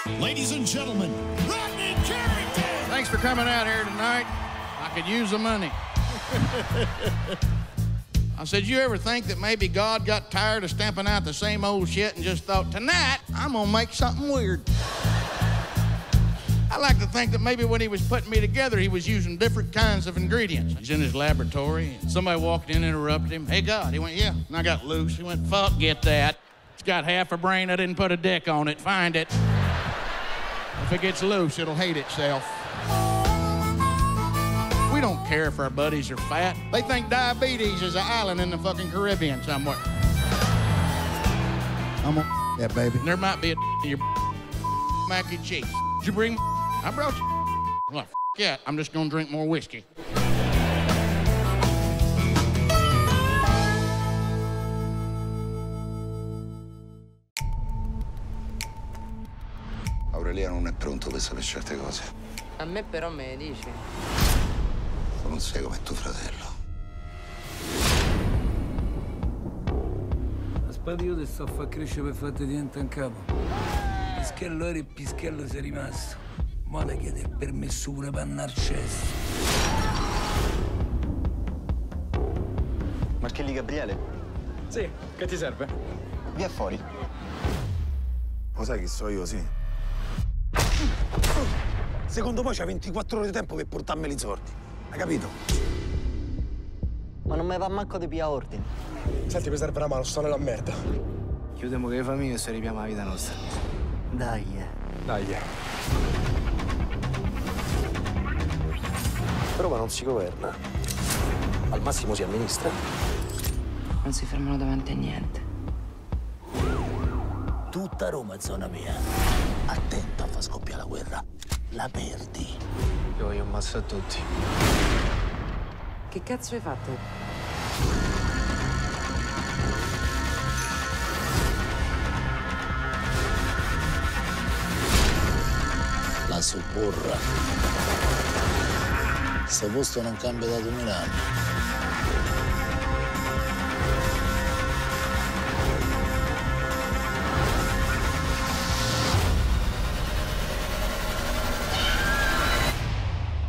Ladies and gentlemen, Rodney Carrington! Thanks for coming out here tonight. I could use the money. I said, you ever think that maybe God got tired of stamping out the same old shit and just thought, tonight, I'm gonna make something weird? I like to think that maybe when he was putting me together, he was using different kinds of ingredients. He's in his laboratory, and somebody walked in and interrupted him. Hey, God. He went, yeah. And I got loose. He went, fuck, get that. It's got half a brain. I didn't put a dick on it. Find it. If it gets loose, it'll hate itself. We don't care if our buddies are fat. They think diabetes is an island in the fucking Caribbean somewhere. I'm gonna that baby. There might be a in your mac and cheese. Did you bring? I brought you. Well, yeah, I'm just gonna drink more whiskey. Aureliano non è pronto per sapere certe cose. A me però me ne dici. Tu non sei come tuo fratello. Aspetta, io ti sto a far crescere per farti diventare un capo. Pischello era e pischello sei rimasto. Ma da chiede il permesso pure per andare al cesso. Marchelli Gabriele? Sì, che ti serve? Via fuori. Lo sai chi so io, sì? Secondo me c'ha 24 ore di tempo per portarmeli i soldi. Hai capito? Ma non mi va manco di pia ordine. Senti, mi serve una mano, sto nella merda. Chiudiamo che le famiglie e si ripiama la vita nostra. Dai. Dai. Roma non si governa. Al massimo si amministra. Non si fermano davanti a niente. Tutta Roma è zona mia. Attento a far scoppiare la guerra. La perdi. Io voglio ammazzare tutti. Che cazzo hai fatto? La Suburra. Sto posto non cambia da 2000 anni.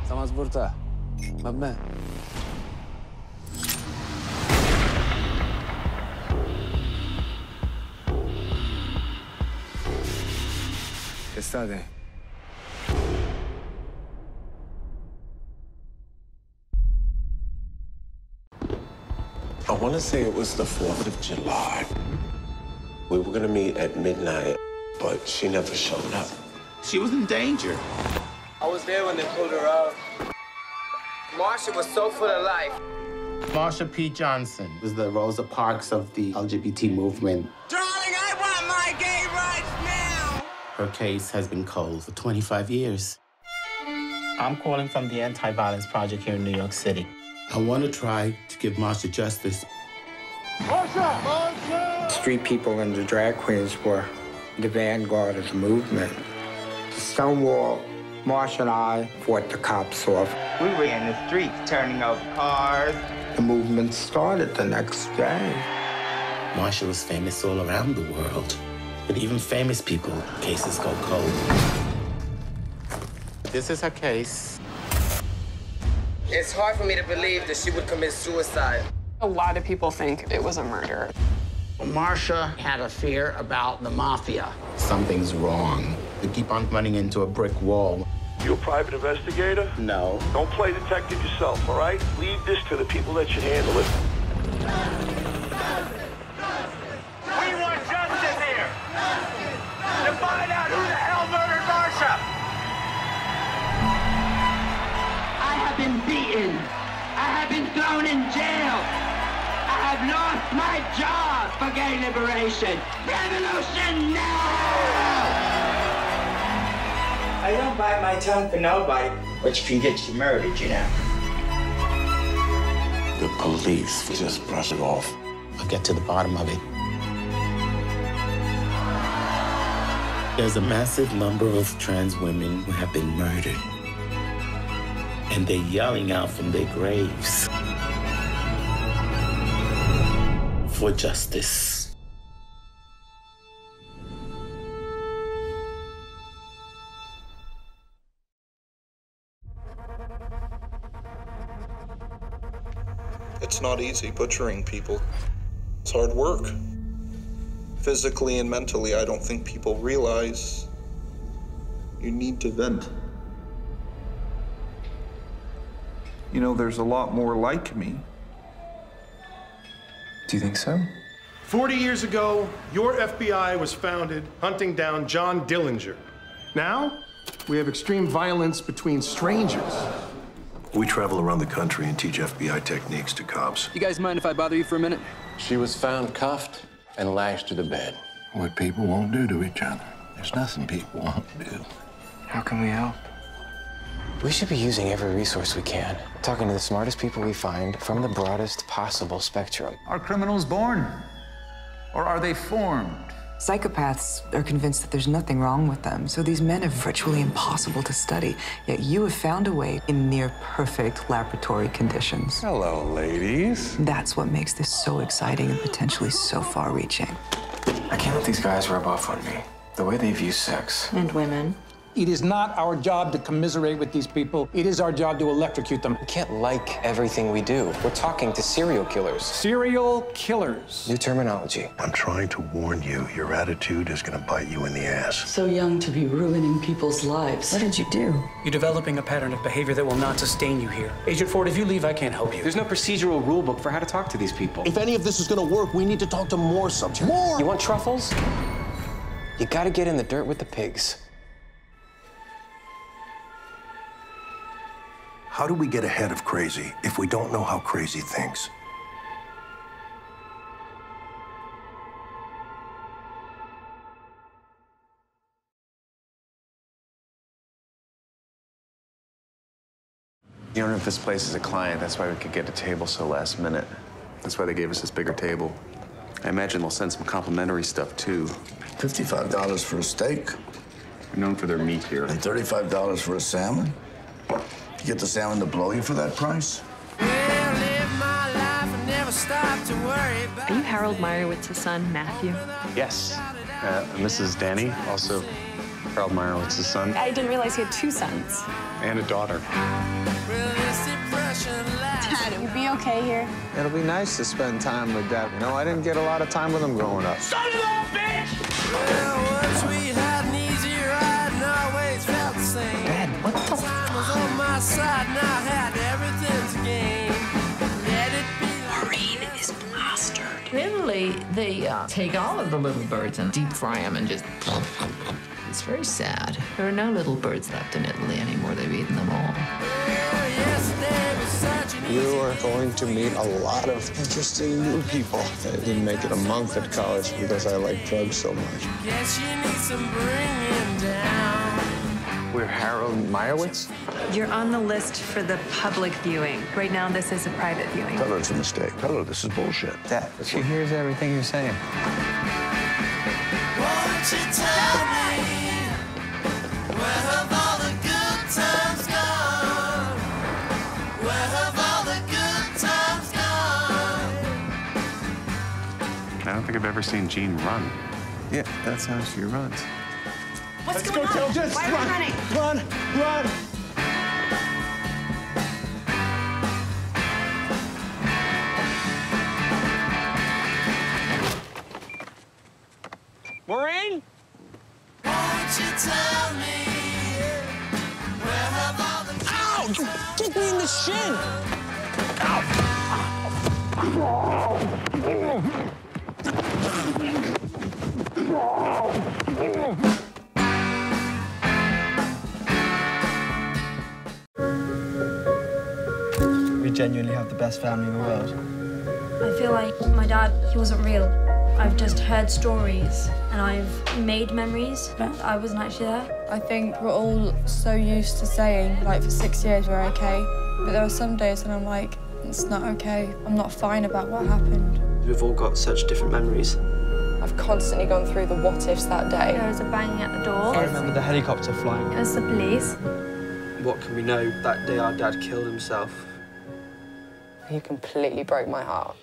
Stiamo a svoltare. Va bene. Che state? I want to say it was the 4th of July. We were going to meet at midnight, but she never showed up. She was in danger. I was there when they pulled her out. Marsha was so full of life. Marsha P. Johnson was the Rosa Parks of the LGBT movement. Darling, I want my gay rights now! Her case has been cold for 25 years. I'm calling from the Anti-Violence Project here in New York City. I want to try to give Marsha justice. Marsha! Marsha! Street people and the drag queens were the vanguard of the movement. To Stonewall, Marsha and I fought the cops off. We were in the streets turning over cars. The movement started the next day. Marsha was famous all around the world. But even famous people, cases go cold. This is her case. It's hard for me to believe that she would commit suicide. A lot of people think it was a murder. Marsha had a fear about the mafia. Something's wrong. We keep on running into a brick wall. You a private investigator? No. Don't play detective yourself, all right? Leave this to the people that should handle it. We want justice here! To find out who the hell murdered Marsha! I have been beaten. I have been thrown in jail. I have lost my job for gay liberation. Revolution now! I don't bite my tongue for nobody, but you can get you murdered, you know. The police just brush it off. I'll get to the bottom of it. There's a massive number of trans women who have been murdered. And they're yelling out from their graves for justice. It's not easy butchering people. It's hard work. Physically and mentally, I don't think people realize you need to vent. You know, there's a lot more like me. Do you think so? 40 years ago, your FBI was founded hunting down John Dillinger. Now, we have extreme violence between strangers. We travel around the country and teach FBI techniques to cops. You guys mind if I bother you for a minute? She was found cuffed and lashed to the bed. What people won't do to each other. There's nothing people won't do. How can we help? We should be using every resource we can. Talking to the smartest people we find from the broadest possible spectrum. Are criminals born? Or are they formed? Psychopaths are convinced that there's nothing wrong with them, so these men are virtually impossible to study. Yet you have found a way in near-perfect laboratory conditions. Hello, ladies. That's what makes this so exciting and potentially so far-reaching. I can't let these guys rub off on me. The way they view sex. And women. It is not our job to commiserate with these people. It is our job to electrocute them. We can't like everything we do. We're talking to serial killers. Serial killers. New terminology. I'm trying to warn you, your attitude is gonna bite you in the ass. So young to be ruining people's lives. What did you do? You're developing a pattern of behavior that will not sustain you here. Agent Ford, if you leave, I can't help you. There's no procedural rule book for how to talk to these people. If any of this is gonna work, we need to talk to more subjects. More! You want truffles? You gotta get in the dirt with the pigs. How do we get ahead of crazy if we don't know how crazy thinks? The owner of this place is a client. That's why we could get a table so last minute. That's why they gave us this bigger table. I imagine they'll send some complimentary stuff, too. $55 for a steak. We're known for their meat here. And $35 for a salmon? You get the salmon to blow you for that price? Are you Harold Meyerowitz's son, Matthew? Yes. This is Danny, also Harold Meyerowitz's son. I didn't realize he had two sons. And a daughter. Dad, you'd be okay here? It'll be nice to spend time with Dad. You know, I didn't get a lot of time with him growing up. Son of a bitch! Well, once we had an easy ride and always felt the same. Dad, what the fuck? Time was on my side and I had everything to gain. Let it be. Maureen is plastered. In Italy, they take all of the little birds and deep fry them and just... It's very sad. There are no little birds left in Italy anymore. They've eaten them all. You are going to meet a lot of interesting new people. I didn't make it a month at college because I like drugs so much. Guess you need some bringing down. We're Harold Meyerowitz. You're on the list for the public viewing. Right now, this is a private viewing. Tell her it's a mistake. Tell her this is bullshit. Dad, she hears everything you're saying. Won't you tell me, where have all the good times gone? Where have all the good times gone? I don't think I've ever seen Jean run. Yeah, that's how she runs. What's going on? Just Why are we running? Run! Maureen? Won't you tell me, where have all the Ow! You kicked me in the shin! We genuinely have the best family in the world. I feel like my dad, he wasn't real. I've just heard stories and I've made memories, but I wasn't actually there. I think we're all so used to saying, like, for 6 years we're okay. But there are some days when I'm like, it's not okay. I'm not fine about what happened. We've all got such different memories. I've constantly gone through the what-ifs that day. There was a banging at the door. I remember the helicopter flying. It was the police. What can we know? That day our dad killed himself. He completely broke my heart.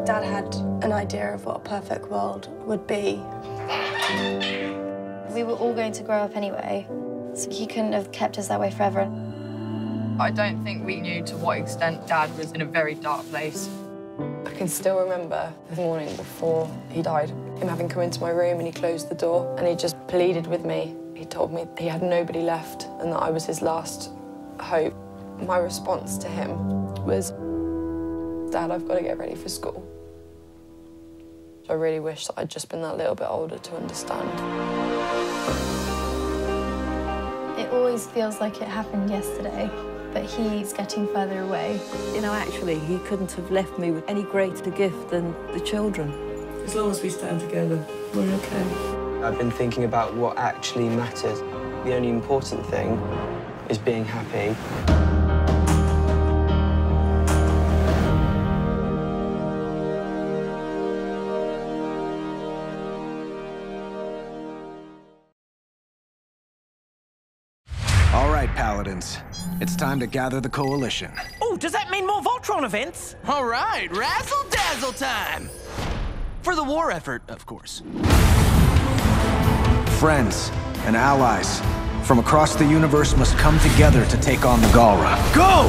Dad had an idea of what a perfect world would be. We were all going to grow up anyway, so he couldn't have kept us that way forever. I don't think we knew to what extent Dad was in a very dark place. I can still remember the morning before he died, him having come into my room and he closed the door and he just pleaded with me. He told me he had nobody left and that I was his last hope. My response to him was, Dad, I've got to get ready for school. I really wish that I'd just been that little bit older to understand. It always feels like it happened yesterday, but he's getting further away. You know, actually, he couldn't have left me with any greater gift than the children. As long as we stand together, we're okay. I've been thinking about what actually matters. The only important thing is being happy. All right, Paladins. It's time to gather the coalition. Oh, does that mean more Voltron events? All right, razzle-dazzle time! For the war effort, of course. Friends and allies from across the universe must come together to take on the Galra. Go!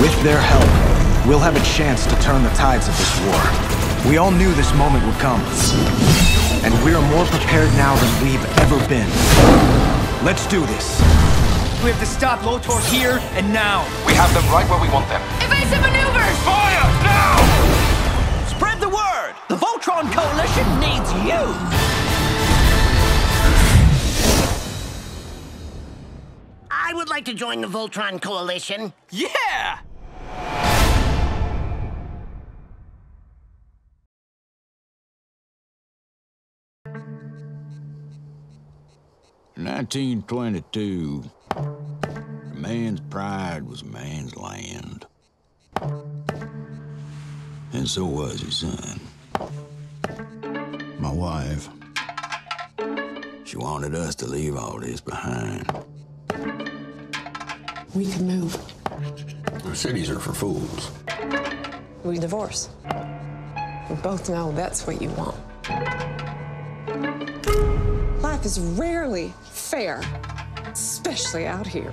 With their help, we'll have a chance to turn the tides of this war. We all knew this moment would come. And we're more prepared now than we've ever been. Let's do this. We have to stop Lotor here and now. We have them right where we want them. Evasive maneuvers! Fire, now! Spread the word! The Voltron Coalition needs you! I would like to join the Voltron Coalition. Yeah! In 1922, a man's pride was a man's land. And so was his son. My wife, she wanted us to leave all this behind. We can move. Cities are for fools. We divorce. We both know that's what you want. Life is rarely fair, especially out here.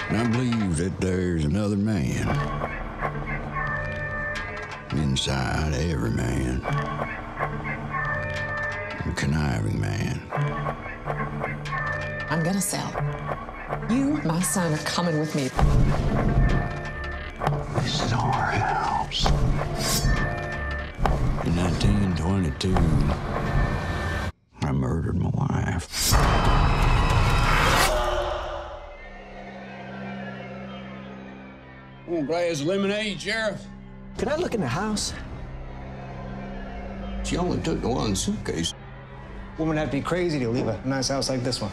And I believe that there's another man inside every man. A conniving man. I'm gonna sell. You, my son, are coming with me. This is our house. In 1922, I murdered my wife. Want a glass of lemonade, Sheriff? Can I look in the house? She only took the one suitcase. Woman, that'd be crazy to leave a nice house like this one.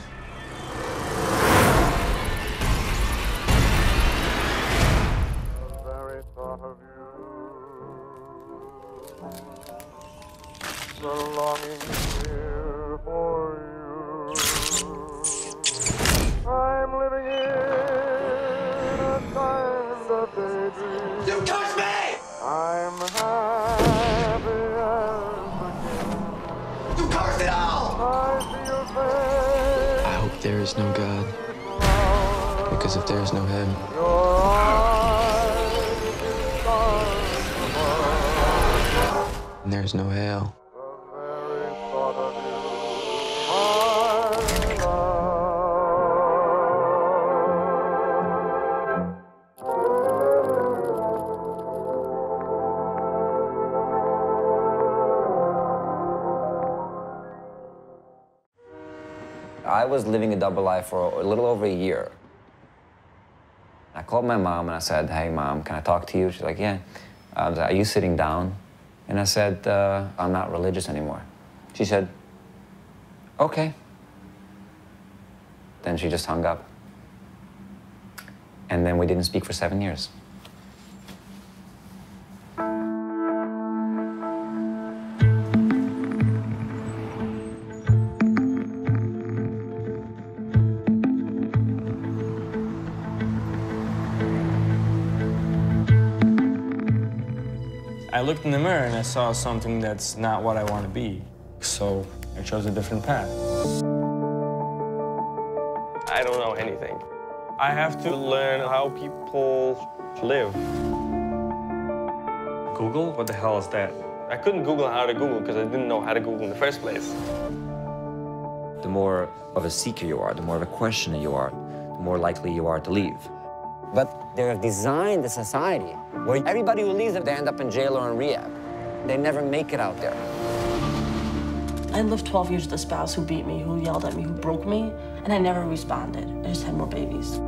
There is no God, because if there is no heaven, there is no hell. I was living a double life for a little over a year. I called my mom and I said, "Hey, Mom, can I talk to you?" She's like, "Yeah." I was like, "Are you sitting down?" And I said, "I'm not religious anymore." She said, "Okay." Then she just hung up. And then we didn't speak for 7 years. I looked in the mirror and I saw something that's not what I want to be. So I chose a different path. I don't know anything. I have to learn how people live. Google? What the hell is that? I couldn't Google how to Google because I didn't know how to Google in the first place. The more of a seeker you are, the more of a questioner you are, the more likely you are to leave. But they've designed a society where everybody who leaves, they end up in jail or in rehab. They never make it out there. I lived 12 years with a spouse who beat me, who yelled at me, who broke me, and I never responded. I just had more babies.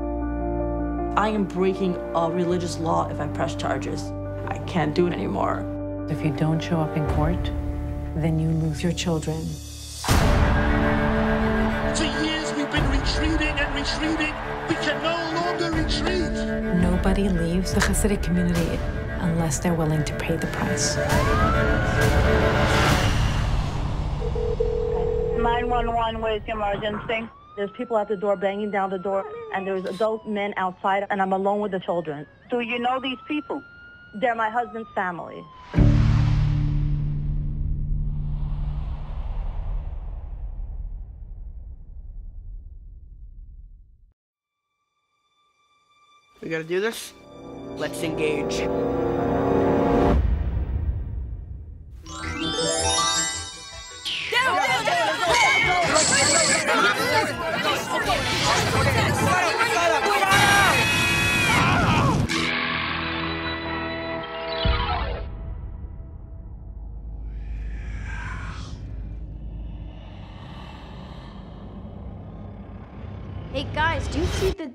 I am breaking a religious law if I press charges. I can't do it anymore. If you don't show up in court, then you lose your children. For years we've been retreating and retreating. We can no longer retreat. Nobody leaves the Hasidic community unless they're willing to pay the price. 911, what is your emergency? There's people at the door banging down the door, and there's adult men outside, and I'm alone with the children. Do you know these people? They're my husband's family. We gotta do this? Let's engage. Hey guys, do you see the...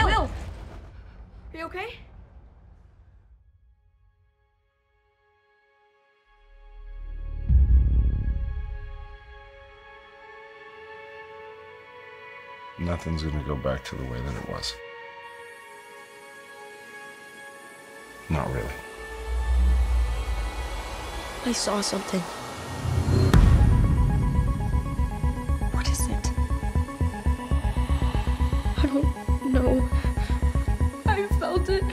Will! Are you okay? Nothing's gonna go back to the way that it was. Not really. I saw something. What is it? I don't know. I felt it.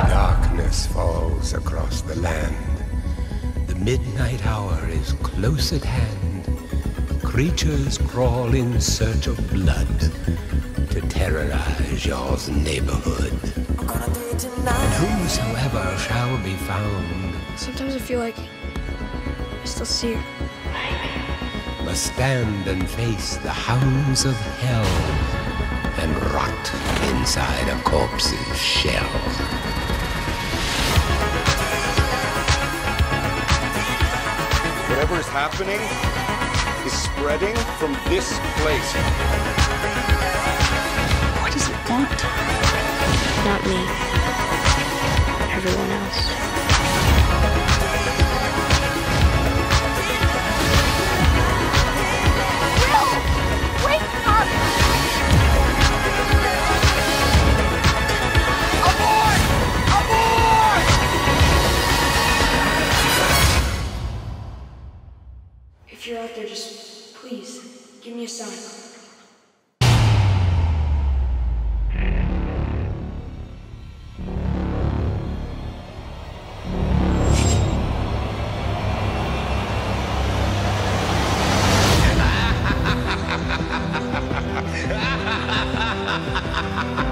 Darkness falls across the land. The midnight hour is close at hand. Creatures crawl in search of blood to terrorize your neighborhood. And whosoever shall be found Sometimes I feel like I still see her. must stand and face the hounds of hell and rot inside a corpse's shell. Whatever is happening is spreading from this place. What does it want? Not me. Everyone else. Will! Wake up! Abort! Abort! If you're out there, just please give me a sign. Ha ha ha ha ha!